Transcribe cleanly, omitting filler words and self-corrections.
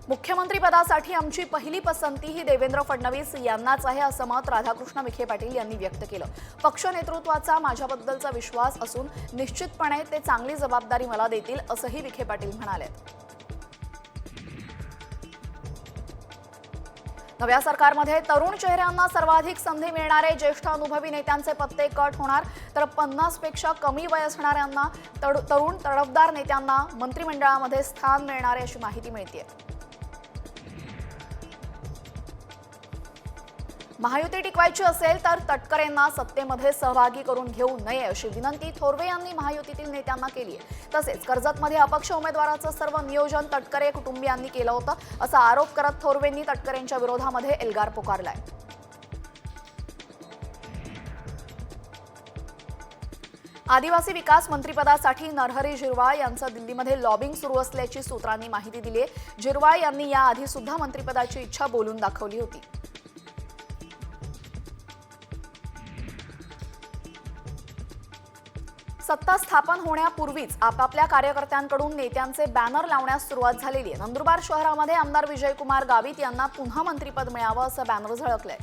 मुख्यमंत्रीपदासाठी आमची पहिली पसंती ही देवेंद्र फडणवीस यांनाच आहे असं मत राधाकृष्ण विखे पाटील यांनी व्यक्त केलं। पक्ष नेतृत्वाचा माझ्याबद्दलचा विश्वास असून निश्चितपणे ते चांगली जबाबदारी मला देतील असंही विखे पाटील म्हणाले। नव्या सरकारमध्ये तरुण चेहऱ्यांना सर्वाधिक संधी मिळणारे ज्येष्ठ अनुभवी नेत्यांचे पत्ते कट होणार, तर 50 पेक्षा कमी वय असणाऱ्यांना तरुण तडफदार नेत्यांना मंत्रिमंडळामध्ये स्थान मिळणार आहे अशी माहिती मिळते। महायुती टिकवायची असेल तर तटकरेंना सत्तेमध्ये सहभागी करून घेऊ नये अशी विनंती थोरवे यांनी महायुतीतील नेत्यांना केली आहे। तसेच कर्जतमध्ये अपक्ष उमेदवाराचं सर्व नियोजन तटकरे कुटुंबियांनी केलं होतं असा आरोप करत थोरवेंनी तटकरेंच्या विरोधामध्ये एल्गार पुकारलाय। आदिवासी विकास मंत्रिपदासाठी नरहरी झिरवाळ यांचं दिल्लीमध्ये लॉबिंग सुरू असल्याची सूत्रांनी माहिती दिली आहे। झिरवाळ यांनी याआधी सुद्धा मंत्रिपदाची इच्छा बोलून दाखवली होती। सत्ता स्थापन होण्यापूर्वीच आपापल्या कार्यकर्त्यांकडून नेत्यांचे बॅनर लावण्यास सुरुवात झालेली आहे। नंदुरबार शहरामध्ये आमदार विजयकुमार गावित यांना पुन्हा मंत्रिपद मिळावं असं बॅनर झळकलंय।